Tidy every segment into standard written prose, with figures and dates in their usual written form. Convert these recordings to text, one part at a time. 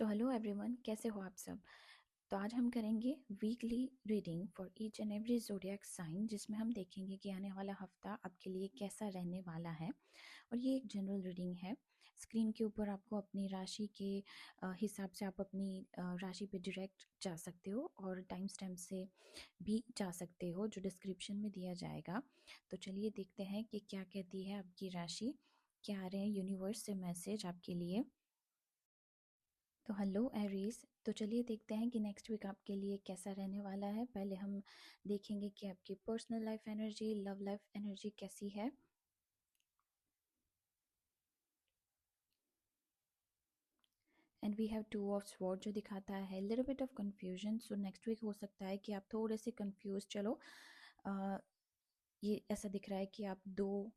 So hello everyone, कैसे हो आप सब। तो आज हम करेंगे weekly reading for each and every zodiac sign, जिसमें हम देखेंगे कि आने वाला हफ्ता आपके लिए कैसा रहने वाला है। और ये एक जनरल रीडिंग है। स्क्रीन के ऊपर आपको अपनी राशि के हिसाब से आप अपनी राशि पे डायरेक्ट जा सकते हो और टाइम स्टैम्प से भी जा सकते हो, जो डिस्क्रिप्शन में दिया जाएगा। तो चलिए देखते हैं कि क्या कहती है आपकी राशि, क्या आ रहे हैं यूनिवर्स से मैसेज आपके लिए। तो हेलो एरीज, तो चलिए देखते हैं कि नेक्स्ट वीक आपके लिए कैसा रहने वाला है। पहले हम देखेंगे कि आपकी personal life energy, love life energy कैसी है। And we have two of sword, जो दिखाता है little bit of confusion. So next week हो सकता है कि आप थोड़े से कंफ्यूज चलो। ये ऐसा दिख रहा है कि आप दो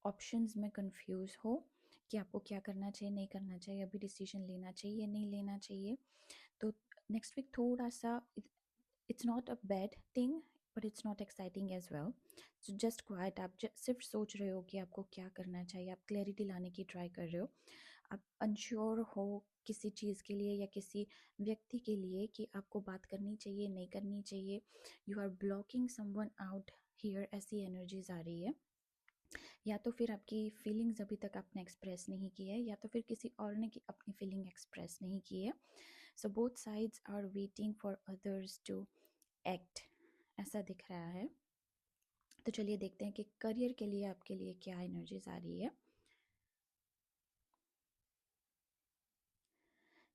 ऑप्शंस में कंफ्यूज हो कि आपको क्या करना चाहिए, नहीं करना चाहिए, अभी डिसीजन लेना चाहिए, नहीं लेना चाहिए। तो नेक्स्ट वीक थोड़ा सा, it's not a bad thing but it's not exciting as well. So just quiet, आप सिर्फ सोच रहे हो कि आपको क्या करना चाहिए, आप क्लैरिटी लाने की ट्राई कर रहे हो। आप अनश्योर हो किसी चीज़ के लिए या किसी व्यक्ति के लिए कि आपको बात करनी चाहिए, नहीं करनी चाहिए। You are blocking someone out here, ऐसी एनर्जीज आ रही है। या तो फिर आपकी फीलिंग्स अभी तक आपने एक्सप्रेस नहीं की है, या तो फिर किसी और ने अपनी फीलिंग एक्सप्रेस नहीं की है। So both sides are waiting for others to act, ऐसा दिख रहा है। तो चलिए देखते हैं कि करियर के लिए आपके लिए क्या एनर्जीज आ रही है।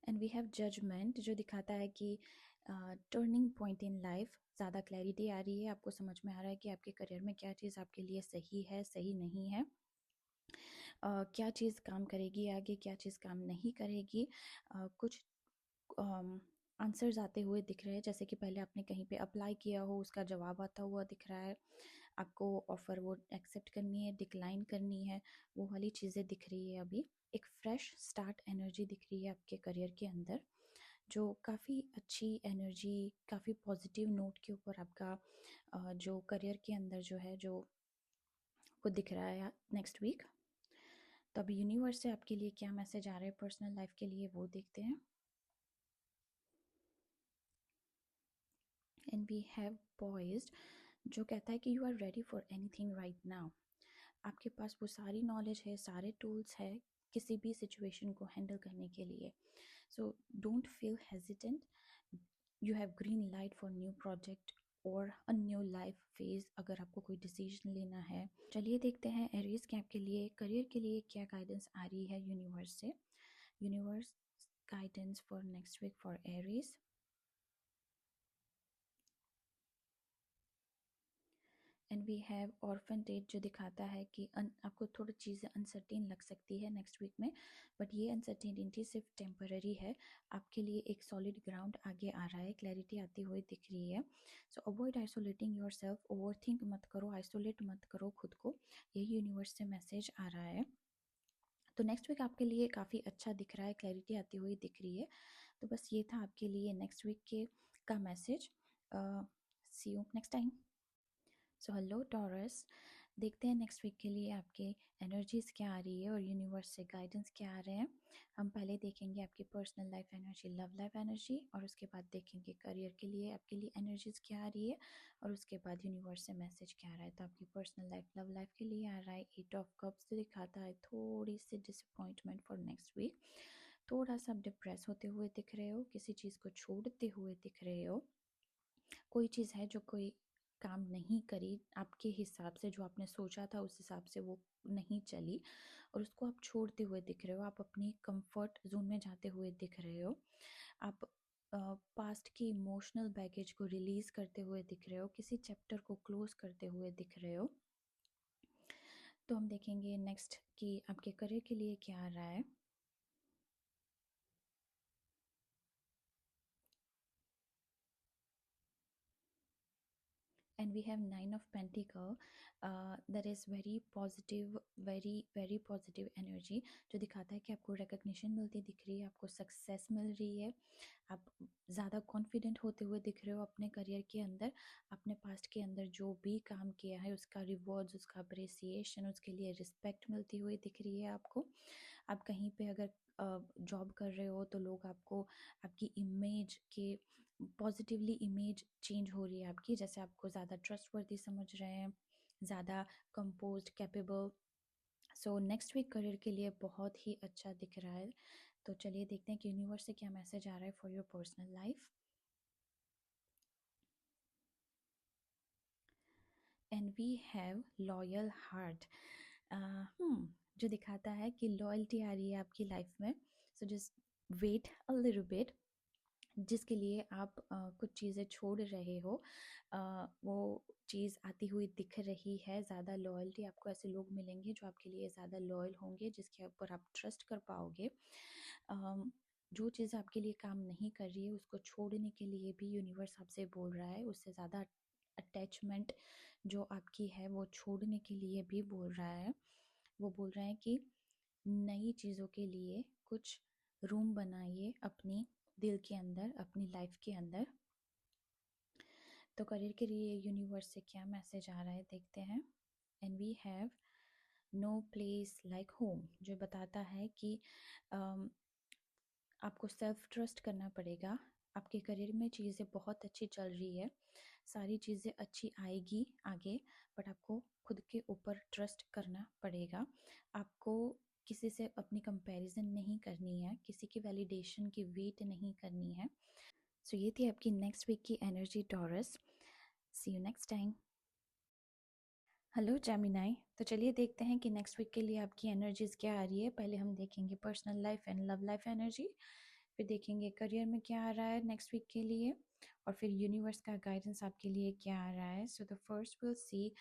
एंड वी हैव जजमेंट, जो दिखाता है कि टर्निंग पॉइंट इन लाइफ, ज़्यादा क्लैरिटी आ रही है, आपको समझ में आ रहा है कि आपके करियर में क्या चीज़ आपके लिए सही है, सही नहीं है। क्या चीज़ काम करेगी आगे, क्या चीज़ काम नहीं करेगी। कुछ आंसर्स आते हुए दिख रहे हैं, जैसे कि पहले आपने कहीं पे अप्लाई किया हो, उसका जवाब आता हुआ दिख रहा है। आपको ऑफ़र वो एक्सेप्ट करनी है, डिक्लाइन करनी है, वो वाली चीज़ें दिख रही है अभी। एक फ्रेश स्टार्ट एनर्जी दिख रही है आपके करियर के अंदर, जो काफ़ी अच्छी एनर्जी, काफ़ी पॉजिटिव नोट के ऊपर आपका जो करियर के अंदर जो है, जो वो दिख रहा है नेक्स्ट वीक। तो अभी यूनिवर्स से आपके लिए क्या मैसेज आ रहा है पर्सनल लाइफ के लिए, वो देखते हैं। एंड वी हैव पॉइज्ड, जो कहता है कि you are ready for anything right now. आपके पास वो सारी नॉलेज है, सारे टूल्स है किसी भी सिचुएशन को हैंडल करने के लिए। So don't feel hesitant, you have green light for new project और अ न्यू लाइफ फेज, अगर आपको कोई डिसीजन लेना है। चलिए देखते हैं एरीज के आपके लिए करियर के लिए क्या गाइडेंस आ रही है यूनिवर्स से। Universe guidance for next week for Aries. And we have orphan date, जो दिखाता है कि आपको थोड़ी चीज़ें अनसर्टेन लग सकती है नेक्स्ट वीक में, बट ये अनसर्टेनिटी सिर्फ टेम्पररी है। आपके लिए एक सॉलिड ग्राउंड आगे आ रहा है, क्लैरिटी आती हुई दिख रही है। सो avoid isolating your self, over think मत करो, आइसोलेट मत करो खुद को, यही यूनिवर्स से मैसेज आ रहा है। तो नेक्स्ट वीक आपके लिए काफ़ी अच्छा दिख रहा है, क्लैरिटी आती हुई दिख रही है। तो बस ये था आपके लिए नेक्स्ट वीक के का message. See you next time. So hello Taurus, देखते हैं नेक्स्ट वीक के लिए आपके एनर्जीज क्या आ रही है और यूनिवर्स से गाइडेंस क्या आ रहे हैं। हम पहले देखेंगे आपकी personal life energy, love life energy, और उसके बाद देखेंगे करियर के लिए आपके लिए एनर्जीज क्या आ रही है, और उसके बाद यूनिवर्स से मैसेज क्या आ रहा है। तो आपकी पर्सनल लाइफ, लव लाइफ के लिए आ रहा है 8 ऑफ कप्स, जो दिखाता है थोड़ी सी डिसअपॉइंटमेंट फॉर नेक्स्ट वीक। थोड़ा सा डिप्रेस होते हुए दिख रहे हो, किसी चीज़ को छोड़ते हुए दिख रहे हो। कोई चीज़ है जो कोई काम नहीं करी आपके हिसाब से, जो आपने सोचा था उस हिसाब से वो नहीं चली, और उसको आप छोड़ते हुए दिख रहे हो। आप अपनी कंफर्ट जोन में जाते हुए दिख रहे हो। आप पास्ट की इमोशनल बैगेज को रिलीज करते हुए दिख रहे हो, किसी चैप्टर को क्लोज करते हुए दिख रहे हो। तो हम देखेंगे नेक्स्ट कि आपके करियर के लिए क्या आ रहा है। And we have 9 of pentacle, that is very positive, very positive energy, जो दिखाता है कि आपको recognition मिलती दिख रही है, आपको सक्सेस मिल रही है, आप ज़्यादा कॉन्फिडेंट होते हुए दिख रहे हो अपने करियर के अंदर। अपने पास्ट के अंदर जो भी काम किया है उसका रिवॉर्ड्स, उसका अप्रिसिएशन, उसके लिए रिस्पेक्ट मिलती हुई दिख रही है आपको। आप कहीं पे अगर जॉब कर रहे हो तो लोग आपको, आपकी इमेज के पॉजिटिवली इमेज चेंज हो रही है आपकी, जैसे आपको ज़्यादा ट्रस्टवर्दी समझ रहे हैं, ज़्यादा composed, capable. So next week career के लिए बहुत ही अच्छा दिख रहा है। तो चलिए देखते हैं कि यूनिवर्स से क्या मैसेज आ रहा है for your personal life. And we have loyal heart. जो दिखाता है कि लॉयल्टी आ रही है आपकी लाइफ में। So just wait a little bit, जिसके लिए आप कुछ चीज़ें छोड़ रहे हो, वो चीज़ आती हुई दिख रही है। ज़्यादा लॉयल्टी, आपको ऐसे लोग मिलेंगे जो आपके लिए ज़्यादा लॉयल होंगे, जिसके ऊपर आप ट्रस्ट कर पाओगे। जो चीज़ आपके लिए काम नहीं कर रही है उसको छोड़ने के लिए भी यूनिवर्स आपसे बोल रहा है। उससे ज़्यादा अटैचमेंट जो आपकी है वो छोड़ने के लिए भी बोल रहा है। वो बोल रहा है कि नई चीज़ों के लिए कुछ रूम बनाइए अपनी दिल के अंदर, अपनी लाइफ के अंदर। तो करियर के लिए यूनिवर्स से क्या मैसेज आ रहा है देखते हैं। And we have no place like home, जो बताता है कि आपको सेल्फ ट्रस्ट करना पड़ेगा। आपके करियर में चीज़ें बहुत अच्छी चल रही है, सारी चीज़ें अच्छी आएगी आगे, बट आपको खुद के ऊपर ट्रस्ट करना पड़ेगा। आपको किसी से अपनी कंपैरिजन नहीं करनी है, किसी की वैलिडेशन की वेट नहीं करनी है। सो ये थी आपकी नेक्स्ट वीक की energy Taurus. See you next time. Hello Gemini, तो चलिए देखते हैं कि नेक्स्ट वीक के लिए आपकी एनर्जीज क्या आ रही है। पहले हम देखेंगे personal life and love life energy, फिर देखेंगे करियर में क्या आ रहा है नेक्स्ट वीक के लिए, और फिर यूनिवर्स का गाइडेंस आपके लिए क्या आ रहा है। So the first will see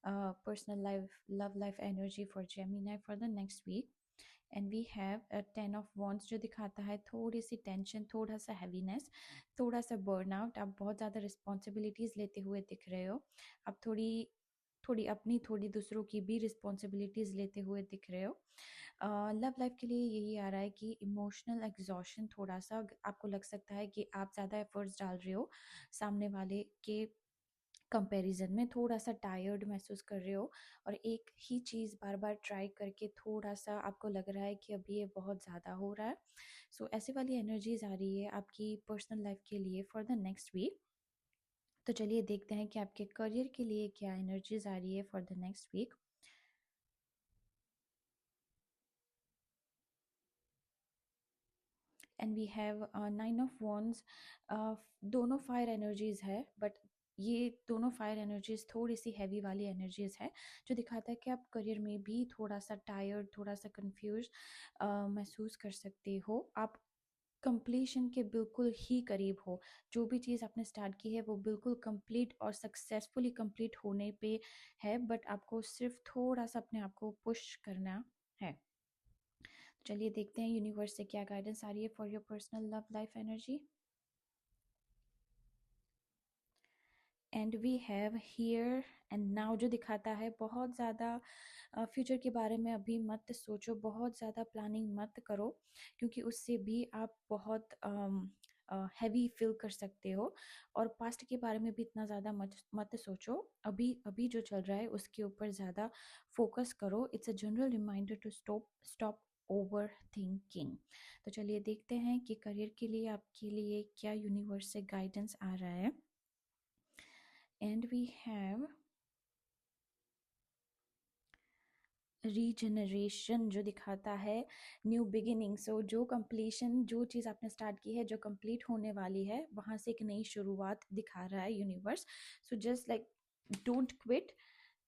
personal life love life energy for Gemini for the next week. And we have 10 of wands, जो दिखाता है थोड़ी सी टेंशन, थोड़ा सा हैवीनेस, थोड़ा सा बर्नआउट। आप बहुत ज़्यादा रिस्पॉन्सिबिलिटीज़ लेते हुए दिख रहे हो। आप थोड़ी थोड़ी अपनी, थोड़ी दूसरों की भी रिस्पॉन्सिबिलिटीज़ लेते हुए दिख रहे हो। लव लाइफ के लिए यही आ रहा है कि इमोशनल एग्जॉशन, थोड़ा सा आपको लग सकता है कि आप ज़्यादा एफर्ट्स डाल रहे हो, सामने वाले के कंपैरिजन में थोड़ा सा टायर्ड महसूस कर रहे हो, और एक ही चीज़ बार बार ट्राई करके थोड़ा सा आपको लग रहा है कि अभी ये बहुत ज़्यादा हो रहा है। सो ऐसी वाली एनर्जीज आ रही है आपकी पर्सनल लाइफ के लिए फॉर द नेक्स्ट वीक। तो चलिए देखते हैं कि आपके करियर के लिए क्या एनर्जीज आ रही है for the next week. And we have 9 of wands. दोनों फायर एनर्जीज है, बट ये दोनों फायर एनर्जीज थोड़ी सी हैवी वाली एनर्जीज है, जो दिखाता है कि आप करियर में भी थोड़ा सा टायर्ड, थोड़ा सा कंफ्यूज महसूस कर सकते हो। आप कंप्लीशन के बिल्कुल ही करीब हो, जो भी चीज़ आपने स्टार्ट की है वो बिल्कुल कंप्लीट और सक्सेसफुली कंप्लीट होने पे है, बट आपको सिर्फ थोड़ा सा अपने आप को पुश करना है। चलिए देखते हैं यूनिवर्स से क्या गाइडेंस आ रही है for your personal love life energy. And we have here and now, जो दिखाता है बहुत ज़्यादा फ्यूचर के बारे में अभी मत सोचो, बहुत ज़्यादा प्लानिंग मत करो, क्योंकि उससे भी आप बहुत हैवी फील कर सकते हो। और पास्ट के बारे में भी इतना ज़्यादा मत मत सोचो, अभी अभी जो चल रहा है उसके ऊपर ज़्यादा फोकस करो। It's a general reminder to stop stop over thinking. तो चलिए देखते हैं कि करियर के लिए आपके लिए क्या यूनिवर्स से गाइडेंस आ रहा है। एंड वी हैव रीजनरेशन, जो दिखाता है न्यू बिगिनिंग। सो जो कंप्लीशन, जो चीज़ आपने स्टार्ट की है जो कंप्लीट होने वाली है, वहाँ से एक नई शुरुआत दिखा रहा है universe. So just like don't quit,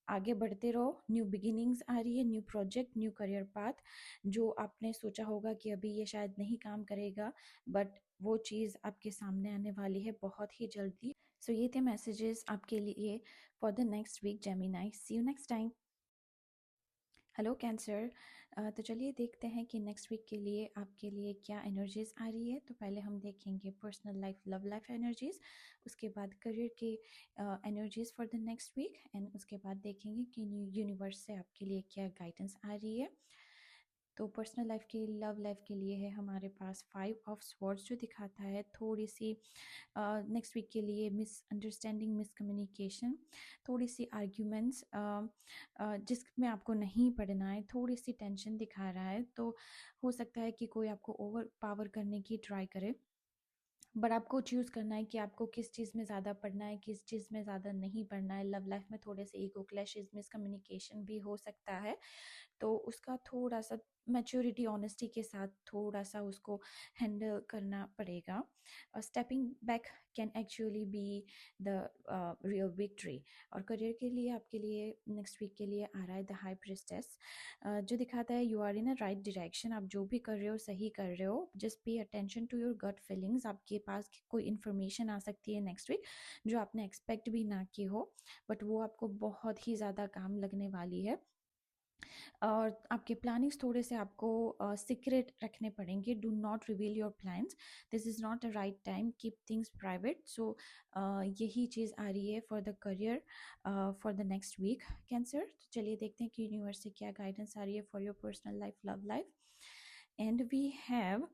आगे बढ़ते रहो। न्यू बिगिनिंग्स आ रही है, new project, new career path. जो आपने सोचा होगा कि अभी ये शायद नहीं काम करेगा, बट वो चीज़ आपके सामने आने वाली है बहुत ही जल्दी। सो ये थे मैसेजेस आपके लिए for the next week Gemini. See you next time. Hello Cancer, तो चलिए देखते हैं कि नेक्स्ट वीक के लिए आपके लिए क्या एनर्जीज आ रही है। तो पहले हम देखेंगे personal life love life energies, उसके बाद करियर के energies for the next week, and उसके बाद देखेंगे कि यूनिवर्स से आपके लिए क्या गाइडेंस आ रही है। तो पर्सनल लाइफ के लव लाइफ के लिए है हमारे पास 5 ऑफ स्वॉर्ड्स जो दिखाता है थोड़ी सी नेक्स्ट वीक के लिए मिसअंडरस्टैंडिंग, मिसकम्युनिकेशन, थोड़ी सी आर्ग्यूमेंट्स जिसमें आपको नहीं पढ़ना है, थोड़ी सी टेंशन दिखा रहा है। तो हो सकता है कि कोई आपको ओवर पावर करने की ट्राई करे, बट आपको चूज़ करना है कि आपको किस चीज़ में ज़्यादा पढ़ना है, किस चीज़ में ज़्यादा नहीं पढ़ना है। लव लाइफ में थोड़े से ईगो क्लैशेस, मिसकम्युनिकेशन भी हो सकता है, तो उसका थोड़ा सा मैच्योरिटी, ऑनेस्टी के साथ थोड़ा सा उसको हैंडल करना पड़ेगा। Stepping back can actually be the real victory. और करियर के लिए आपके लिए नेक्स्ट वीक के लिए आ रहा है द हाई प्रिस्टेस, जो दिखाता है you are in a right direction. आप जो भी कर रहे हो सही कर रहे हो। Just pay attention to your gut feelings. आपके पास कोई इन्फॉर्मेशन आ सकती है नेक्स्ट वीक जो आपने एक्सपेक्ट भी ना की हो, बट वो आपको बहुत ही ज़्यादा काम लगने वाली है। और आपके प्लानिंग्स थोड़े से आपको सीक्रेट रखने पड़ेंगे। Do not reveal your plans, this is not a right time, keep things private. So यही चीज़ आ रही है for the career for the next week Cancer. तो चलिए देखते हैं कि यूनिवर्स से क्या गाइडेंस आ रही है for your personal life, love life. And we have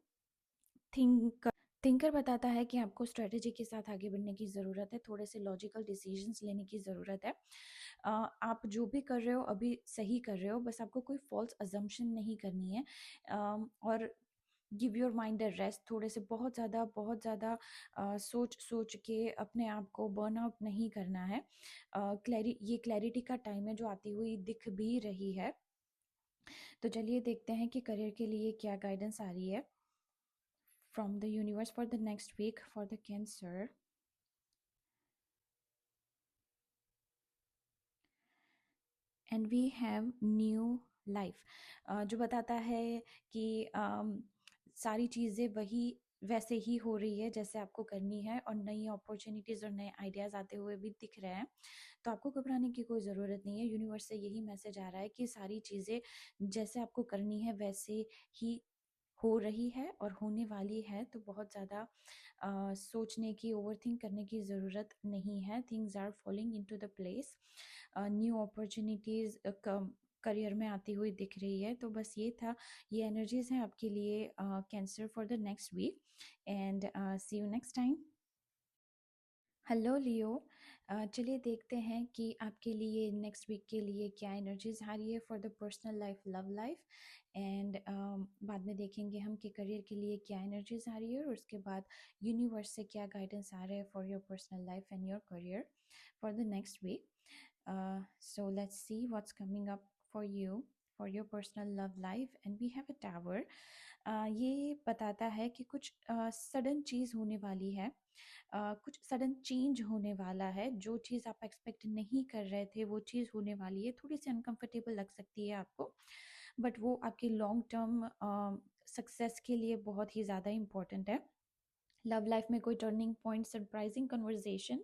think thinker बताता है कि आपको स्ट्रेटेजी के साथ आगे बढ़ने की ज़रूरत है, थोड़े से लॉजिकल डिसीजंस लेने की ज़रूरत है। आप जो भी कर रहे हो अभी सही कर रहे हो, बस आपको कोई फॉल्स अजम्पशन नहीं करनी है। और give your mind a rest. थोड़े से बहुत ज़्यादा सोच सोच के अपने आप को बर्न आउट नहीं करना है। ये क्लैरिटी का टाइम है जो आती हुई दिख भी रही है। तो चलिए देखते हैं कि करियर के लिए क्या गाइडेंस आ रही है from the universe for the next week for the Cancer. And we have new life, जो बताता है कि सारी चीज़ें वही वैसे ही हो रही है जैसे आपको करनी है, और नई अपॉर्चुनिटीज़ और नए आइडियाज़ आते हुए भी दिख रहे हैं। तो आपको घबराने की कोई ज़रूरत नहीं है। यूनिवर्स से यही मैसेज आ रहा है कि सारी चीज़ें जैसे आपको करनी है वैसे ही हो रही है और होने वाली है। तो बहुत ज़्यादा सोचने की, ओवरथिंक करने की ज़रूरत नहीं है। Things are falling into the place. New opportunities career में आती हुई दिख रही है। तो बस ये था, ये एनर्जीज हैं आपके लिए Cancer for the next week. And see you next time. Hello Leo, चलिए देखते हैं कि आपके लिए नेक्स्ट वीक के लिए क्या एनर्जीज आ रही है for the personal life, love life. And बाद में देखेंगे हम कि करियर के लिए क्या एनर्जीज आ रही है, और उसके बाद यूनिवर्स से क्या गाइडेंस आ रहा है for your personal life and your career for the next week. So let's see what's coming up for you for your personal love life. And we have a tower. ये बताता है कि कुछ सडन चीज़ होने वाली है, कुछ सडन चेंज होने वाला है। जो चीज़ आप एक्सपेक्ट नहीं कर रहे थे वो चीज़ होने वाली है। थोड़ी सी अनकंफर्टेबल लग सकती है आपको, बट वो आपके लॉन्ग टर्म सक्सेस के लिए बहुत ही ज़्यादा इम्पोर्टेंट है। लव लाइफ में कोई टर्निंग पॉइंट, सरप्राइजिंग कन्वर्जेशन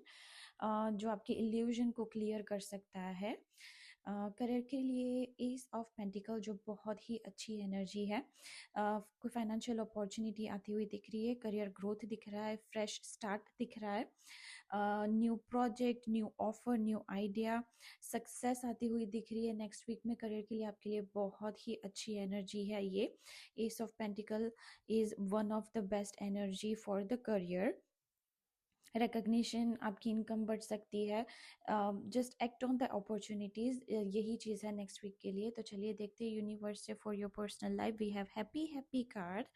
जो आपके इल्यूजन को क्लियर कर सकता है। करियर के लिए एस ऑफ पेंटिकल जो बहुत ही अच्छी एनर्जी है। कोई फाइनेंशियल अपॉर्चुनिटी आती हुई दिख रही है, करियर ग्रोथ दिख रहा है, फ्रेश स्टार्ट दिख रहा है, new project, new offer, new idea, success आती हुई दिख रही है नेक्स्ट वीक में। करियर के लिए आपके लिए बहुत ही अच्छी एनर्जी है ये। S of pentacle is one of the best energy for the career. Recognition, आपकी इनकम बढ़ सकती है। Just act on the opportunities, यही चीज़ है नेक्स्ट वीक के लिए। तो चलिए देखते हैं यूनिवर्स से for your personal life. We have happy happy card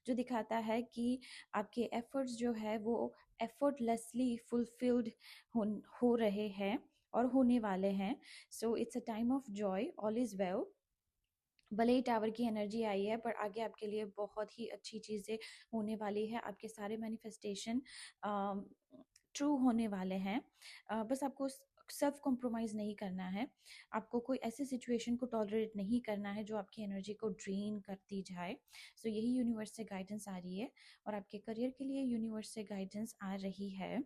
जो दिखाता है कि आपके एफर्ट्स जो है वो एफर्टलेसली फुलफिल्ड हो रहे हैं और होने वाले हैं। So it's a time of Joy, all is well. भले ही टावर की एनर्जी आई है, पर आगे आपके लिए बहुत ही अच्छी चीज़ें होने वाली है। आपके सारे मैनिफेस्टेशन ट्रू होने वाले हैं। बस आपको सेल्फ कॉम्प्रोमाइज़ नहीं करना है। आपको कोई ऐसी सिचुएशन को टॉलरेट नहीं करना है जो आपकी एनर्जी को ड्रेन करती जाए। सो यही यूनिवर्स से गाइडेंस आ रही है, और आपके करियर के लिए यूनिवर्स से गाइडेंस आ रही है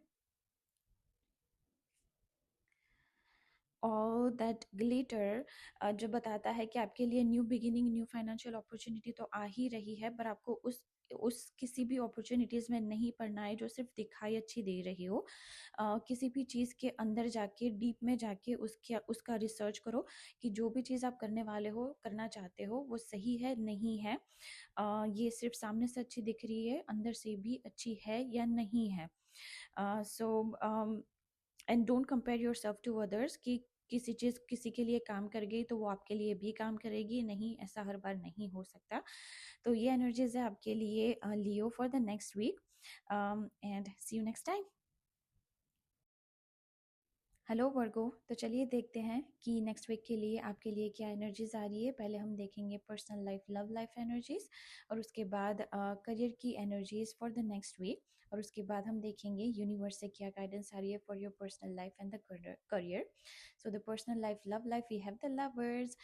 ऑल दैट ग्लिटर, जो बताता है कि आपके लिए new beginning, new financial opportunity तो आ ही रही है, पर आपको उस उस किसी भी अपॉर्चुनिटीज़ में नहीं पड़ना है जो सिर्फ दिखाई अच्छी दे रही हो। किसी भी चीज़ के अंदर जाके, डीप में जाके उसका रिसर्च करो कि जो भी चीज़ आप करने वाले हो, करना चाहते हो, वो सही है, नहीं है। ये सिर्फ सामने से अच्छी दिख रही है, अंदर से भी अच्छी है या नहीं है। So and don't compare yourself to others कि किसी चीज़ किसी के लिए काम कर गई तो वो आपके लिए भी काम करेगी, नहीं, ऐसा हर बार नहीं हो सकता। तो ये एनर्जीज है आपके लिए Leo for the next week, and see you next time. Hello Virgo, तो चलिए देखते हैं कि नेक्स्ट वीक के लिए आपके लिए क्या एनर्जीज आ रही है। पहले हम देखेंगे personal life, love life energies, और उसके बाद करियर की energies for the next week, और उसके बाद हम देखेंगे यूनिवर्स से क्या गाइडेंस आ रही है for your personal life and the career. So the personal life, love life, we have the lovers.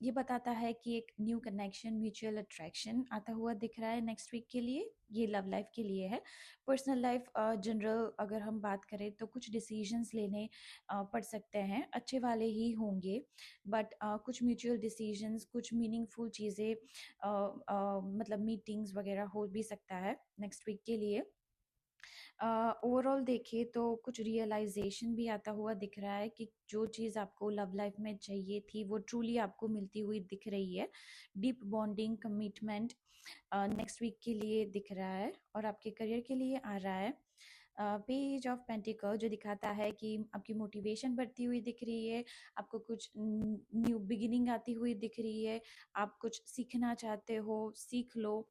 ये बताता है कि एक न्यू कनेक्शन, म्यूचुअल अट्रैक्शन आता हुआ दिख रहा है नेक्स्ट वीक के लिए। ये लव लाइफ के लिए है। पर्सनल लाइफ जनरल अगर हम बात करें तो कुछ डिसीजंस लेने पड़ सकते हैं, अच्छे वाले ही होंगे, बट कुछ म्यूचुअल डिसीजंस, कुछ मीनिंगफुल चीज़ें, मतलब मीटिंग्स वगैरह हो भी सकता है नेक्स्ट वीक के लिए। ओवरऑल देखें तो कुछ रियलाइजेशन भी आता हुआ दिख रहा है कि जो चीज़ आपको लव लाइफ में चाहिए थी वो ट्रूली आपको मिलती हुई दिख रही है। Deep bonding, commitment next week के लिए दिख रहा है, और आपके करियर के लिए आ रहा है पेज ऑफ पेंटिकल, जो दिखाता है कि आपकी मोटिवेशन बढ़ती हुई दिख रही है, आपको कुछ न्यू बिगिनिंग आती हुई दिख रही है, आप कुछ सीखना चाहते हो, सीख लो,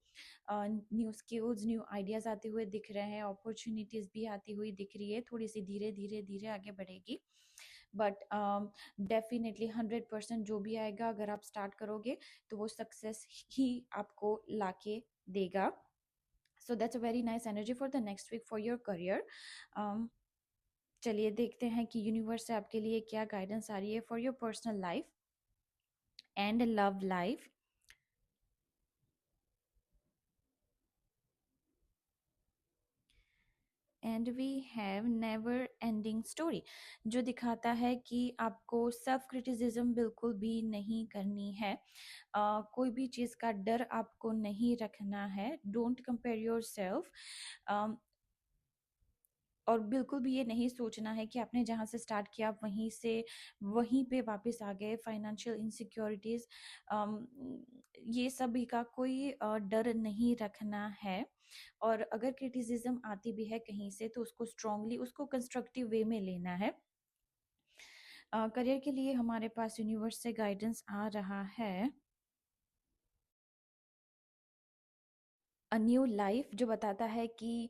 न्यू स्किल्स, न्यू आइडियाज़ आते हुए दिख रहे हैं, अपॉर्चुनिटीज़ भी आती हुई दिख रही है, थोड़ी सी धीरे धीरे धीरे आगे बढ़ेगी, बट डेफिनेटली 100% जो भी आएगा, अगर आप स्टार्ट करोगे तो वो सक्सेस ही आपको लाके देगा। So that's a very nice energy for the next week for your career. चलिए देखते हैं कि यूनिवर्स से आपके लिए क्या गाइडेंस आ रही है for your personal life and love life. And we have never ending story, जो दिखाता है कि आपको सेल्फ क्रिटिसिज्म बिल्कुल भी नहीं करनी है। कोई भी चीज़ का डर आपको नहीं रखना है। डोंट कंपेयर योर सेल्फ, और बिल्कुल भी ये नहीं सोचना है कि आपने जहाँ से स्टार्ट किया आप वहीं से वहीं पे वापस आ गए। फाइनेंशियल इनसिक्योरिटीज़, ये सभी का कोई डर नहीं रखना है, और अगर क्रिटिसिज्म आती भी है कहीं से तो उसको स्ट्रांगली, उसको कंस्ट्रक्टिव वे में लेना है। करियर के लिए हमारे पास यूनिवर्स से गाइडेंस आ रहा है अ न्यू लाइफ, जो बताता है कि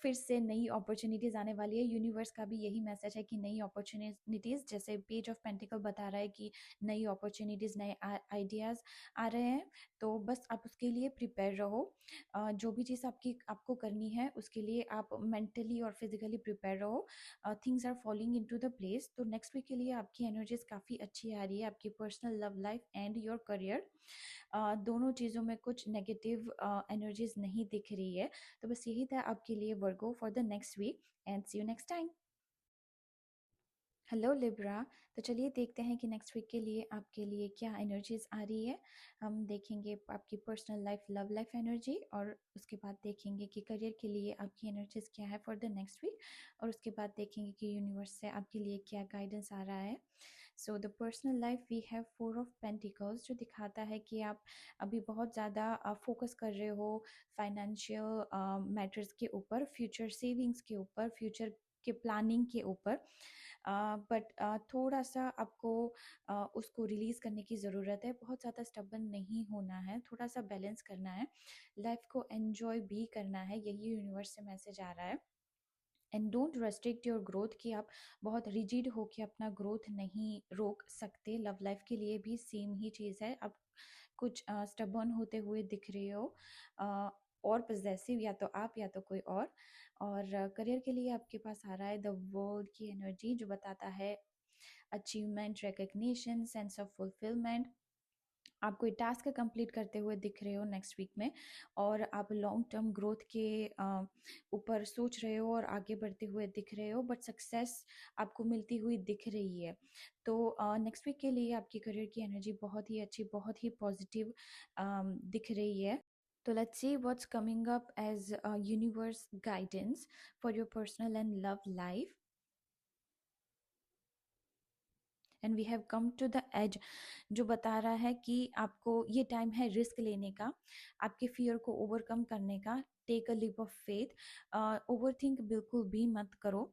फिर से नई अपॉर्चुनिटीज़ आने वाली है। यूनिवर्स का भी यही मैसेज है कि नई अपॉर्चुनिटीज़, जैसे पेज ऑफ पेंटिकल बता रहा है कि नई अपॉर्चुनिटीज़, नए आइडियाज़ आ रहे हैं, तो बस आप उसके लिए प्रिपेयर रहो। जो भी चीज़ आपको करनी है उसके लिए आप मेंटली और फिजिकली प्रिपेयर रहो। Things are falling into the place. तो नेक्स्ट वीक के लिए आपकी एनर्जीज काफ़ी अच्छी आ रही है, आपकी personal love life and your career. दोनों चीज़ों में कुछ नेगेटिव एनर्जीज नहीं दिख रही है। तो बस यही था आपके लिए Virgo for the next week, and see you next time. Hello Libra, तो चलिए देखते हैं कि नेक्स्ट वीक के लिए आपके लिए क्या एनर्जीज आ रही है। हम देखेंगे आपकी personal life, love life energy, और उसके बाद देखेंगे कि करियर के लिए आपकी एनर्जीज क्या है फॉर द नेक्स्ट वीक, और उसके बाद देखेंगे कि यूनिवर्स से आपके लिए क्या गाइडेंस आ रहा है। So the personal life, we have 4 of pentacles, जो दिखाता है कि आप अभी बहुत ज़्यादा फोकस कर रहे हो फाइनेंशियल मैटर्स के ऊपर, फ्यूचर सेविंग्स के ऊपर, फ्यूचर के प्लानिंग के ऊपर, बट थोड़ा सा आपको उसको रिलीज़ करने की ज़रूरत है। बहुत ज़्यादा स्टबन नहीं होना है, थोड़ा सा बैलेंस करना है, लाइफ को एन्जॉय भी करना है, यही यूनिवर्स से मैसेज आ रहा है। And don't restrict your growth, कि आप बहुत रिजिड हो के अपना ग्रोथ नहीं रोक सकते। लव लाइफ के लिए भी सेम ही चीज़ है। आप कुछ स्टबर्न होते हुए दिख रहे हो, और पजेसिव, या तो आप या तो कोई और करियर के लिए आपके पास आ रहा है द वर्ल्ड की एनर्जी, जो बताता है achievement, recognition, sense of fulfilment. आप कोई टास्क कंप्लीट करते हुए दिख रहे हो नेक्स्ट वीक में, और आप लॉन्ग टर्म ग्रोथ के ऊपर सोच रहे हो और आगे बढ़ते हुए दिख रहे हो, बट सक्सेस आपको मिलती हुई दिख रही है। तो नेक्स्ट वीक के लिए आपकी करियर की एनर्जी बहुत ही अच्छी, बहुत ही पॉजिटिव दिख रही है। So let's see what's coming up as universe guidance for your personal and love life. And we have come to the edge, जो बता रहा है कि आपको ये टाइम है रिस्क लेने का, आपके फियर को ओवरकम करने का। Take a leap of faith. Over think बिल्कुल भी मत करो,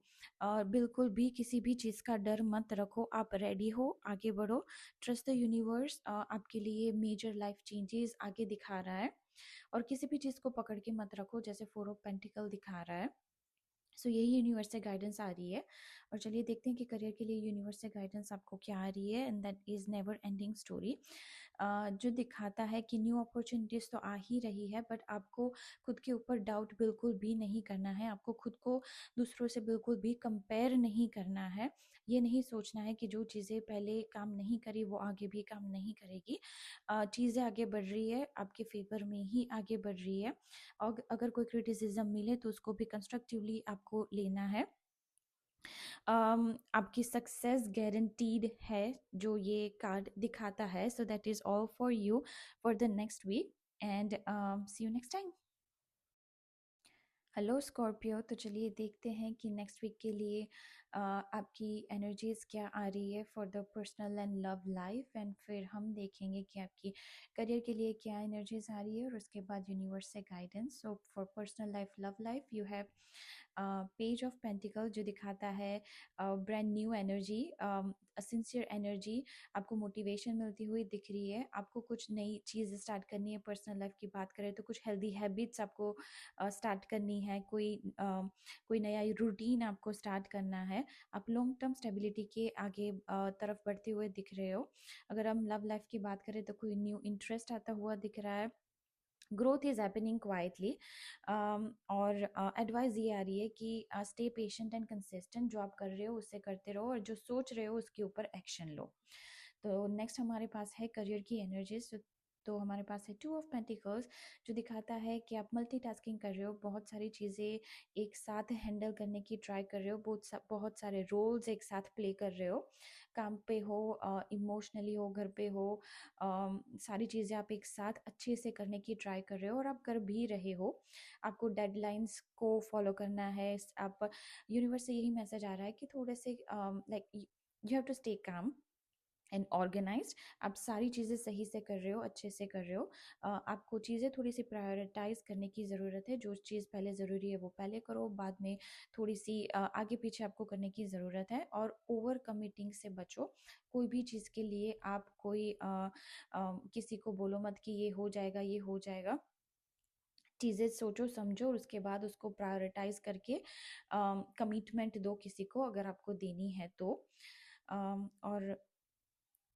और बिल्कुल भी किसी भी चीज़ का डर मत रखो। आप रेडी हो, आगे बढ़ो। ट्रस्ट द यूनिवर्स आपके लिए मेजर लाइफ चेंजेस आगे दिखा रहा है। और किसी भी चीज़ को पकड़ के मत रखो, जैसे 4 ऑफ पेंटिकल दिखा रहा है। सो यही यूनिवर्स से गाइडेंस आ रही है। और चलिए देखते हैं कि करियर के लिए यूनिवर्स से गाइडेंस आपको क्या आ रही है। And that is never ending story. जो दिखाता है कि न्यू अपॉर्चुनिटीज़ तो आ ही रही है, बट आपको खुद के ऊपर डाउट बिल्कुल भी नहीं करना है। आपको खुद को दूसरों से बिल्कुल भी कंपेयर नहीं करना है। ये नहीं सोचना है कि जो चीज़ें पहले काम नहीं करी वो आगे भी काम नहीं करेगी। चीज़ें आगे बढ़ रही है, आपके फेवर में ही आगे बढ़ रही है। और अगर कोई क्रिटिसिज्म मिले तो उसको भी कंस्ट्रक्टिवली आपको लेना है। आपकी सक्सेस गारंटीड है, जो ये कार्ड दिखाता है। So that is all for you for the next week, and see you next time. Hello Scorpio, तो चलिए देखते हैं कि नेक्स्ट वीक के लिए आपकी एनर्जीज क्या आ रही है for the personal and love life. And फिर हम देखेंगे कि आपकी करियर के लिए क्या एनर्जीज आ रही है, और उसके बाद यूनिवर्स से guidance. So for personal life, love life, you have page of pentacle, जो दिखाता है brand new energy, sincere energy. आपको मोटिवेशन मिलती हुई दिख रही है। आपको कुछ नई चीज़ स्टार्ट करनी है। पर्सनल लाइफ की बात करें तो कुछ हेल्दी हैबिट्स आपको स्टार्ट करनी है। कोई नया रूटीन आपको स्टार्ट करना है। आप लॉन्ग टर्म स्टेबिलिटी के आगे तरफ बढ़ते हुए दिख रहे हो। अगर हम लव लाइफ की बात करें तो कोई न्यू इंटरेस्ट आता हुआ दिख रहा है। Growth is happening quietly. और एडवाइस ये आ रही है कि स्टे पेशेंट एंड कंसिस्टेंट। जो आप कर रहे हो उससे करते रहो, और जो सोच रहे हो उसके ऊपर एक्शन लो। तो नेक्स्ट हमारे पास है करियर की एनर्जीज। तो हमारे पास है 2 ऑफ पेंटिकल्स, जो दिखाता है कि आप मल्टीटास्किंग कर रहे हो, बहुत सारी चीज़ें एक साथ हैंडल करने की ट्राई कर रहे हो, बहुत सारे रोल्स एक साथ प्ले कर रहे हो। काम पे हो, इमोशनली हो, घर पे हो, सारी चीज़ें आप एक साथ अच्छे से करने की ट्राई कर रहे हो, और आप कर भी रहे हो। आपको डेडलाइंस को फॉलो करना है। आप यूनिवर्स से यही मैसेज आ रहा है कि थोड़े से like you have to stay calm and organised. आप सारी चीज़ें सही से कर रहे हो, अच्छे से कर रहे हो। आपको चीज़ें थोड़ी सी प्रायोरिटाइज करने की ज़रूरत है। जो चीज़ पहले ज़रूरी है वो पहले करो, बाद में थोड़ी सी आगे पीछे आपको करने की ज़रूरत है। और ओवर कमिटिंग से बचो। कोई भी चीज़ के लिए आप किसी को बोलो मत कि ये हो जाएगा, ये हो जाएगा। चीज़ें सोचो समझो, और उसके बाद उसको प्रायोरिटाइज करके कमिटमेंट दो किसी को, अगर आपको देनी है तो। और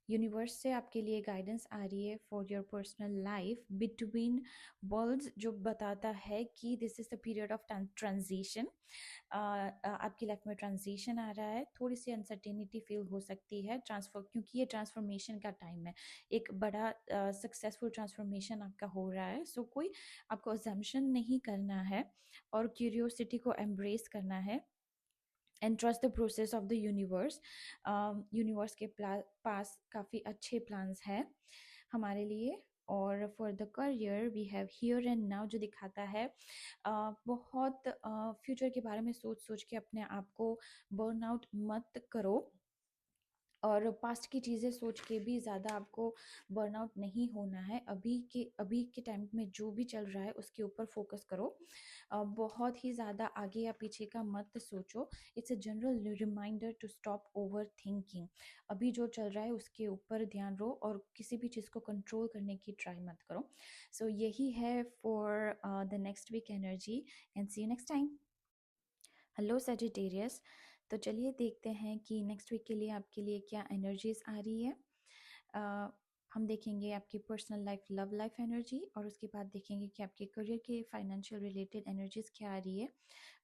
यूनिवर्स से आपके लिए गाइडेंस आ रही है for your personal life between worlds, जो बताता है कि this is the period of transition. आपकी लाइफ में ट्रांजिशन आ रहा है। थोड़ी सी अनसर्टेनिटी फील हो सकती है ट्रांसफर, क्योंकि ये ट्रांसफॉर्मेशन का टाइम है। एक बड़ा सक्सेसफुल ट्रांसफॉर्मेशन आपका हो रहा है। सो कोई आपको अजम्पशन नहीं करना है, और क्यूरियोसिटी को एम्ब्रेस करना है। And trust the process of the universe. Universe के पास काफ़ी अच्छे प्लान्स हैं हमारे लिए। और for the career we have here and now, जो दिखाता है बहुत फ्यूचर के बारे में सोच सोच के अपने आप को बर्न आउट मत करो। और पास्ट की चीज़ें सोच के भी ज़्यादा आपको बर्नआउट नहीं होना है। अभी के टाइम में जो भी चल रहा है उसके ऊपर फोकस करो। बहुत ही ज़्यादा आगे या पीछे का मत सोचो। It's a general reminder to stop over thinking. अभी जो चल रहा है उसके ऊपर ध्यान दो, और किसी भी चीज़ को कंट्रोल करने की ट्राई मत करो। सो यही है for the next week energy, and see you next time. Hello Sagittarius, तो चलिए देखते हैं कि नेक्स्ट वीक के लिए आपके लिए क्या एनर्जीज आ रही है। हम देखेंगे आपकी personal life, love life energy, और उसके बाद देखेंगे कि आपके करियर के फाइनेंशियल रिलेटेड एनर्जीज क्या आ रही है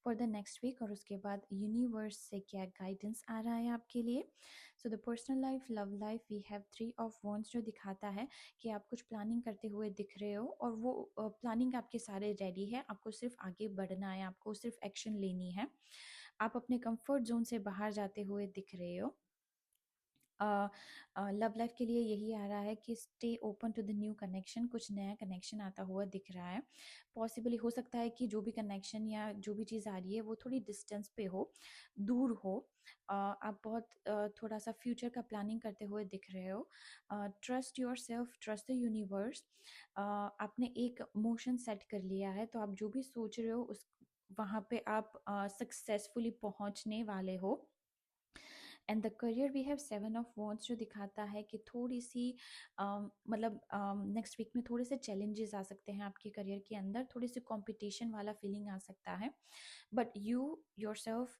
फॉर द नेक्स्ट वीक, और उसके बाद यूनिवर्स से क्या गाइडेंस आ रहा है आपके लिए। So the personal life, love life, we have 3 of wands, जो दिखाता है कि आप कुछ प्लानिंग करते हुए दिख रहे हो, और वो प्लानिंग आपके सारे रेडी है। आपको सिर्फ आगे बढ़ना है, आपको सिर्फ एक्शन लेनी है। आप अपने कंफर्ट जोन से बाहर जाते हुए दिख रहे हो। लव लाइफ के लिए यही आ रहा है कि stay open to the new connection, कुछ नया कनेक्शन आता हुआ दिख रहा है। पॉसिबली हो सकता है कि जो भी कनेक्शन या जो भी चीज़ आ रही है वो थोड़ी डिस्टेंस पे हो, दूर हो। आप बहुत थोड़ा सा फ्यूचर का प्लानिंग करते हुए दिख रहे हो। Trust your self, trust the universe. आपने एक मोशन सेट कर लिया है, तो आप जो भी सोच रहे हो उस वहाँ पे आप सक्सेसफुली पहुँचने वाले हो। And the career we have 7 of wands, जो दिखाता है कि थोड़ी सी मतलब नेक्स्ट वीक में थोड़े से चैलेंजेस आ सकते हैं आपके करियर के अंदर, थोड़ी सी कंपटीशन वाला फीलिंग आ सकता है। But you your self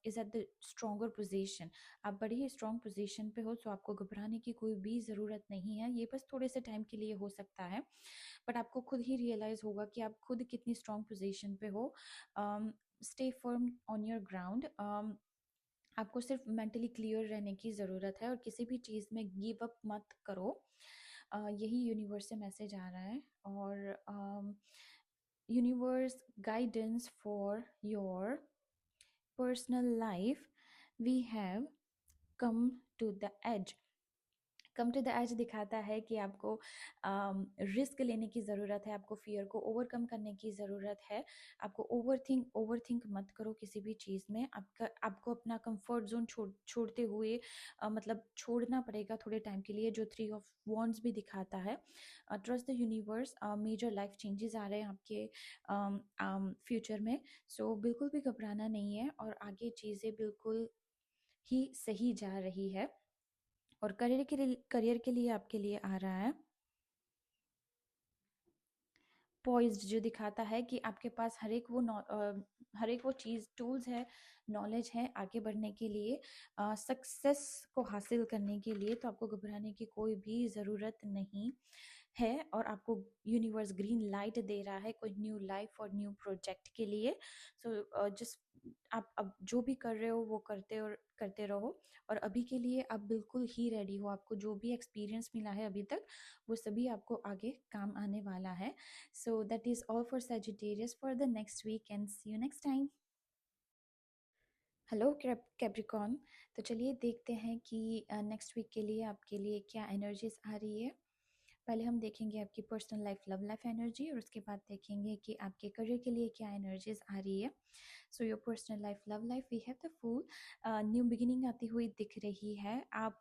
is at the stronger position. आप बड़ी ही स्ट्रॉन्ग पोजिशन पे हो, सो आपको घबराने की कोई भी ज़रूरत नहीं है। ये बस थोड़े से टाइम के लिए हो सकता है, बट आपको खुद ही रियलाइज़ होगा कि आप खुद कितनी स्ट्रॉन्ग पोजिशन पे हो। Stay firm on your ground. आपको सिर्फ मेंटली क्लियर रहने की ज़रूरत है और किसी भी चीज़ में गिव अप मत करो। यही यूनिवर्स से मैसेज आ रहा है। और universe guidance for your personal life, we have come to the edge. Come to the edge दिखाता है कि आपको रिस्क लेने की ज़रूरत है, आपको फियर को ओवरकम करने की ज़रूरत है। आपको ओवरथिंक मत करो किसी भी चीज़ में। आपको अपना कंफर्ट जोन छोड़ते हुए मतलब छोड़ना पड़ेगा थोड़े टाइम के लिए, जो 3 ऑफ वॉन्ड्स भी दिखाता है। Trust the universe, major life changes आ रहे हैं आपके फ्यूचर में। सो बिल्कुल भी घबराना नहीं है और आगे चीज़ें बिल्कुल ही सही जा रही है। और करियर के लिए आपके लिए आ रहा है पॉइज्ड, जो दिखाता है कि आपके पास हर एक वो चीज़ टूल्स है, नॉलेज है आगे बढ़ने के लिए, सक्सेस को हासिल करने के लिए। तो आपको घबराने की कोई भी ज़रूरत नहीं है और आपको यूनिवर्स ग्रीन लाइट दे रहा है कोई न्यू लाइफ और न्यू प्रोजेक्ट के लिए। सो जिस आप अब जो भी कर रहे हो वो करते रहो। और अभी के लिए आप बिल्कुल ही रेडी हो। आपको जो भी एक्सपीरियंस मिला है अभी तक, वो सभी आपको आगे काम आने वाला है। So that is all for Sagittarius for the next week, and see you next time. Hello Capricorn. तो चलिए देखते हैं कि नेक्स्ट वीक के लिए आपके लिए क्या एनर्जीज आ रही है। पहले हम देखेंगे आपकी personal life love life energy, और उसके बाद देखेंगे कि आपके करियर के लिए क्या एनर्जीज आ रही है। So your personal life love life, we have the fool. New beginning आती हुई दिख रही है। आप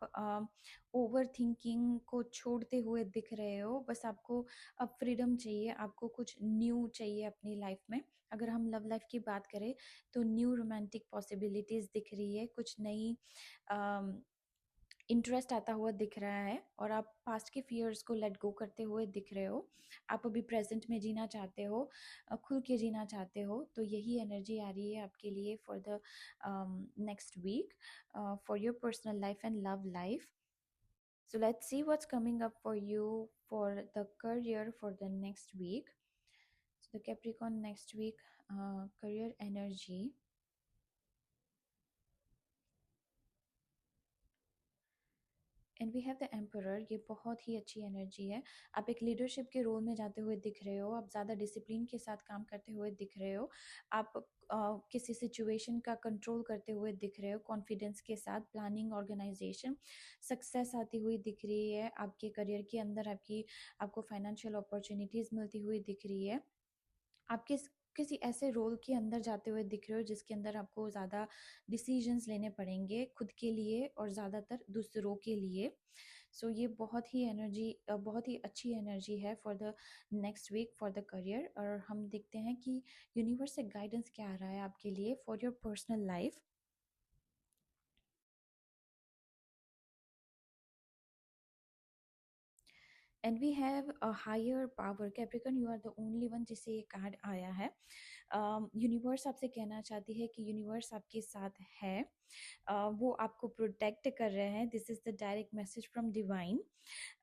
ओवर थिंकिंग को छोड़ते हुए दिख रहे हो। बस आपको अब फ्रीडम चाहिए, आपको कुछ न्यू चाहिए अपनी लाइफ में। अगर हम लव लाइफ की बात करें तो न्यू रोमांटिक पॉसिबिलिटीज़ दिख रही है, कुछ नई इंटरेस्ट आता हुआ दिख रहा है, और आप पास्ट के फियर्स को लेट गो करते हुए दिख रहे हो। आप अभी प्रेजेंट में जीना चाहते हो, खुल के जीना चाहते हो। तो यही एनर्जी आ रही है आपके लिए for the next week, for your personal life and love life. So let's see what's coming up for you for the career for the next week. So the Capricorn next week, career energy. And we have the emperor. ये बहुत ही अच्छी energy है। आप एक leadership के role में जाते हुए दिख रहे हो। आप ज़्यादा डिसिप्लिन के साथ काम करते हुए दिख रहे हो। आप किसी सिचुएशन का कंट्रोल करते हुए दिख रहे हो, कॉन्फिडेंस के साथ, प्लानिंग, ऑर्गेनाइजेशन। सक्सेस आती हुई दिख रही है आपके करियर के अंदर। आपको फाइनेंशियल अपॉर्चुनिटीज़ मिलती हुई दिख रही है। आप किसी ऐसे रोल के अंदर जाते हुए दिख रहे हो जिसके अंदर आपको ज़्यादा डिसीजंस लेने पड़ेंगे खुद के लिए और ज़्यादातर दूसरों के लिए। सो ये बहुत ही अच्छी एनर्जी है for the next week for the career. और हम देखते हैं कि यूनिवर्स से गाइडेंस क्या आ रहा है आपके लिए for your personal life. And we have a higher power. Capricorn, you are the only one जिसे ये कार्ड आया है। यूनिवर्स आपसे कहना चाहती है कि यूनिवर्स आपके साथ है। वो आपको प्रोटेक्ट कर रहे हैं। This is the direct message from divine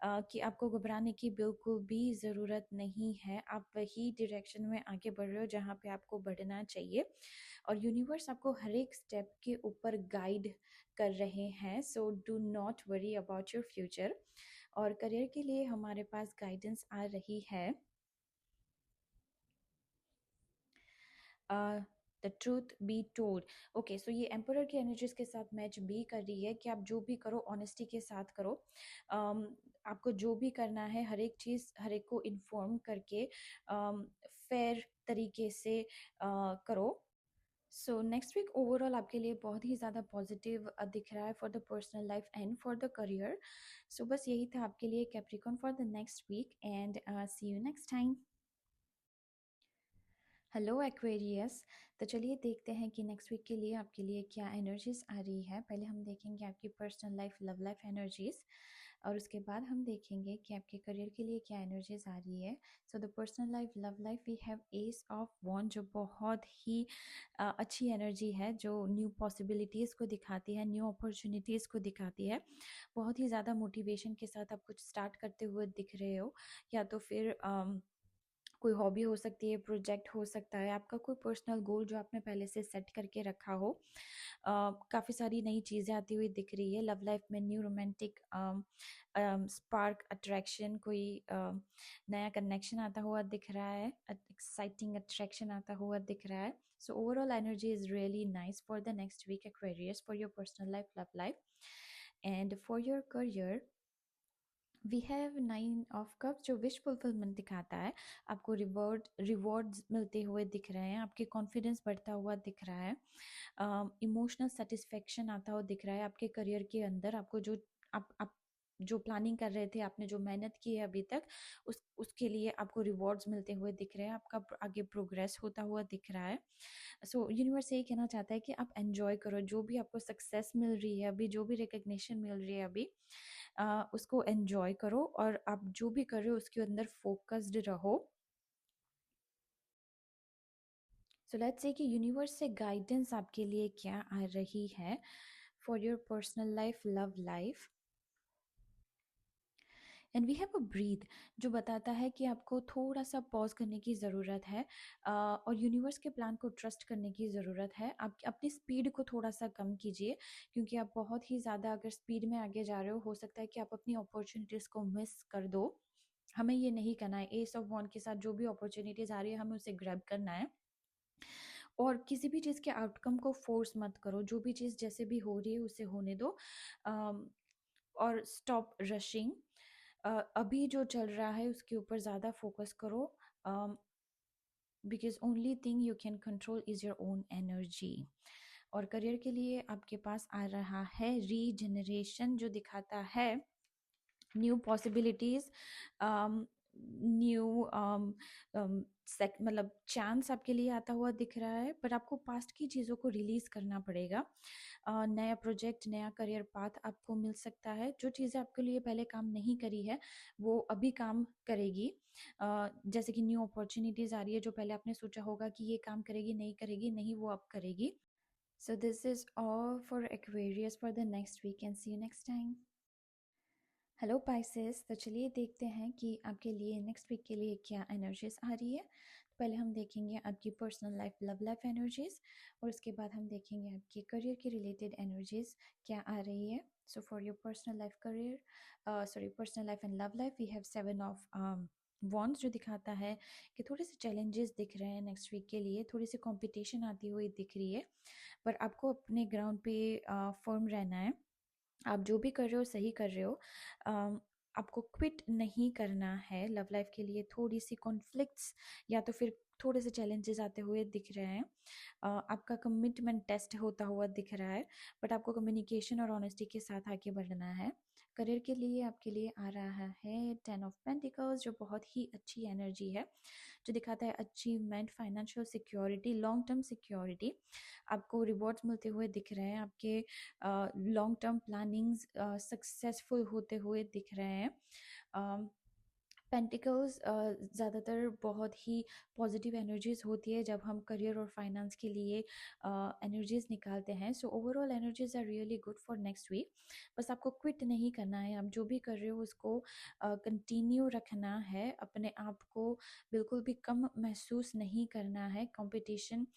कि आपको घबराने की बिल्कुल भी ज़रूरत नहीं है। आप वही डायरेक्शन में आगे बढ़ रहे हो जहाँ पे आपको बढ़ना चाहिए, और यूनिवर्स आपको हर एक स्टेप के ऊपर गाइड कर रहे हैं। So do not worry about your future. और करियर के लिए हमारे पास गाइडेंस आ रही है the truth be told. Okay, so ये एम्परर की एनर्जीज के साथ मैच भी कर रही है कि आप जो भी करो ऑनेस्टी के साथ करो। आपको जो भी करना है हर एक चीज़ हर एक को इन्फॉर्म करके फेयर तरीके से करो। सो नेक्स्ट वीक ओवरऑल आपके लिए बहुत ही ज़्यादा पॉजिटिव दिख रहा है for the personal life and for the career. So बस यही था आपके लिए Capricorn for the next week, and see you next time. Hello Aquarius, तो चलिए देखते हैं कि नेक्स्ट वीक के लिए आपके लिए क्या एनर्जीज आ रही है। पहले हम देखेंगे आपकी personal life love life energies, और उसके बाद हम देखेंगे कि आपके करियर के लिए क्या एनर्जीज आ रही है। So the personal life love life we have ace of wand, जो बहुत ही अच्छी एनर्जी है, जो न्यू पॉसिबिलिटीज़ को दिखाती है, न्यू अपॉर्चुनिटीज़ को दिखाती है। बहुत ही ज़्यादा मोटिवेशन के साथ आप कुछ स्टार्ट करते हुए दिख रहे हो, या तो फिर कोई हॉबी हो सकती है, प्रोजेक्ट हो सकता है, आपका कोई पर्सनल गोल जो आपने पहले से सेट करके रखा हो। काफ़ी सारी नई चीज़ें आती हुई दिख रही है लव लाइफ में, न्यू रोमांटिक स्पार्क अट्रैक्शन, कोई नया कनेक्शन आता हुआ दिख रहा है, एक्साइटिंग अट्रैक्शन आता हुआ दिख रहा है। So overall energy is really nice for the next week Aquarius, for your personal life love life and for your career. We have 9 of cups, जो विश फुलफिलमेंट दिखाता है। आपको रिवॉर्ड्स मिलते हुए दिख रहे हैं, आपके कॉन्फिडेंस बढ़ता हुआ दिख रहा है, इमोशनल सेटिस्फेक्शन आता हुआ दिख रहा है आपके करियर के अंदर। आपको जो आप जो प्लानिंग कर रहे थे, आपने जो मेहनत की है अभी तक, उसके लिए आपको रिवॉर्ड्स मिलते हुए दिख रहे हैं, आपका आगे प्रोग्रेस होता हुआ दिख रहा है। सो यूनिवर्स यही कहना चाहता है कि आप एन्जॉय करो, जो भी आपको सक्सेस मिल रही है अभी, जो भी रिकग्निशन मिल रही है अभी, उसको एन्जॉय करो, और आप जो भी कर रहे हो उसके अंदर फोकस्ड रहो। सो लेट्स से कि यूनिवर्स से गाइडेंस आपके लिए क्या आ रही है for your personal life love life. And we have a breath, जो बताता है कि आपको थोड़ा सा पॉज करने की ज़रूरत है, और यूनिवर्स के प्लान को ट्रस्ट करने की ज़रूरत है। आप अपनी स्पीड को थोड़ा सा कम कीजिए, क्योंकि आप बहुत ही ज़्यादा अगर स्पीड में आगे जा रहे हो सकता है कि आप अपनी अपॉर्चुनिटीज़ को मिस कर दो। हमें ये नहीं करना है। एस ऑफ वॉन्ड के साथ जो भी अपॉर्चुनिटीज़ आ रही है हमें उसे ग्रैब करना है, और किसी भी चीज़ के आउटकम को फोर्स मत करो। जो भी चीज़ जैसे भी हो रही है उसे होने दो, अम, और स्टॉप रशिंग। अभी जो चल रहा है उसके ऊपर ज़्यादा फोकस करो, because only thing you can control is your own energy. और करियर के लिए आपके पास आ रहा है रीजनरेशन, जो दिखाता है न्यू पॉसिबिलिटीज, न्यू मतलब चांस आपके लिए आता हुआ दिख रहा है, पर आपको पास्ट की चीज़ों को रिलीज करना पड़ेगा। नया प्रोजेक्ट, नया करियर पाथ आपको मिल सकता है। जो चीज़ें आपके लिए पहले काम नहीं करी है वो अभी काम करेगी। जैसे कि न्यू अपॉर्चुनिटीज़ आ रही है, जो पहले आपने सोचा होगा कि ये काम करेगी, नहीं करेगी, नहीं, वो अब करेगी। So this is all for Aquarius for the next week, and see you next time. Hello Pisces, तो चलिए देखते हैं कि आपके लिए नेक्स्ट वीक के लिए क्या एनर्जीज आ रही है। तो पहले हम देखेंगे आपकी personal life love life energies, और उसके बाद हम देखेंगे आपके करियर के रिलेटेड एनर्जीज क्या आ रही है। So for your personal life career, sorry, personal life and love life, we have 7 of wands, जो दिखाता है कि थोड़े से चैलेंजेस दिख रहे हैं नेक्स्ट वीक के लिए, थोड़ी सी कंपटीशन आती हुई दिख रही है, पर आपको अपने ग्राउंड पे फर्म रहना है। आप जो भी कर रहे हो सही कर रहे हो। आपको क्विट नहीं करना है। लव लाइफ के लिए थोड़ी सी कॉन्फ्लिक्ट्स या तो फिर थोड़े से चैलेंजेस आते हुए दिख रहे हैं। आपका कमिटमेंट टेस्ट होता हुआ दिख रहा है, बट आपको कम्युनिकेशन और ऑनेस्टी के साथ आगे बढ़ना है। करियर के लिए आपके लिए आ रहा है 10 ऑफ पेंटिकल्स, जो बहुत ही अच्छी एनर्जी है, जो दिखाता है achievement, financial security, long term security. आपको रिवॉर्ड्स मिलते हुए दिख रहे हैं, आपके लॉन्ग टर्म प्लानिंग्स सक्सेसफुल होते हुए दिख रहे हैं। पेंटिकल्स ज़्यादातर बहुत ही पॉजिटिव एनर्जीज होती है जब हम करियर और फाइनेंस के लिए एनर्जीज निकालते हैं। So overall energies are really good for next week. बस आपको क्विट नहीं करना है, आप जो भी कर रहे हो उसको कंटिन्यू रखना है, अपने आप को बिल्कुल भी कम महसूस नहीं करना है। कंपटीशन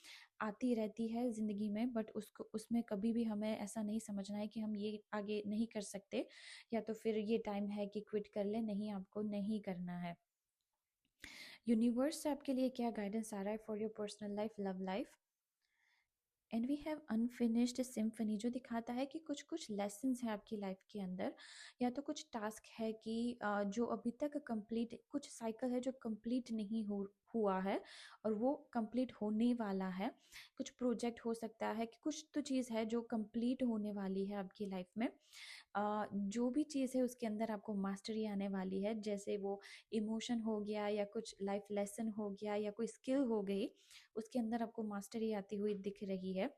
आती रहती है ज़िंदगी में, बट उसको उसमें कभी भी हमें ऐसा नहीं समझना है कि हम ये आगे नहीं कर सकते, या तो फिर ये टाइम है कि क्विट कर ले। नहीं, आपको नहीं करना है। यूनिवर्स से आपके लिए क्या गाइडेंस आ रहा है for your personal life love life. And we have unfinished symphony, जो दिखाता है कि कुछ कुछ लेसन्स हैं आपकी लाइफ के अंदर, या तो कुछ टास्क है कि जो अभी तक कंप्लीट, कुछ साइकिल है जो कंप्लीट नहीं हुआ है और वो कंप्लीट होने वाला है। कुछ प्रोजेक्ट हो सकता है कि कुछ तो चीज़ है जो कंप्लीट होने वाली है आपकी लाइफ में। जो भी चीज़ है उसके अंदर आपको मास्टरी आने वाली है, जैसे वो इमोशन हो गया या कुछ लाइफ लेसन हो गया या कोई स्किल हो गई, उसके अंदर आपको मास्टरी आती हुई दिख रही है।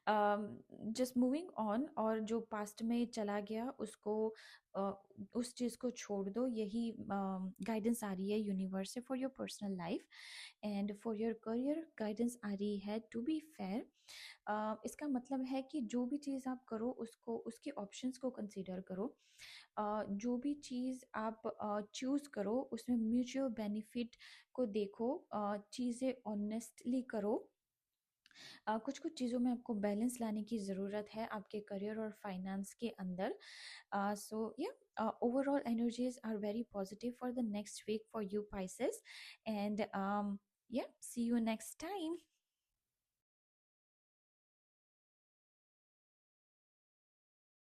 जस्ट मूविंग ऑन, और जो पास्ट में चला गया उसको uh, उस चीज़ को छोड़ दो, यही गाइडेंस आ रही है यूनिवर्स से for your personal life. And for your career guidance आ रही है टू बी फेयर। इसका मतलब है कि जो भी चीज़ आप करो उसको, उसके ऑप्शंस को कंसीडर करो। जो भी चीज़ आप चूज़ करो उसमें म्यूचुअल बेनिफिट को देखो, चीज़ें ऑनेस्टली करो। कुछ कुछ चीज़ों में आपको बैलेंस लाने की ज़रूरत है आपके करियर और फाइनेंस के अंदर। सो या overall energies are very positive for the next week for you Pisces, and yeah, see you next time.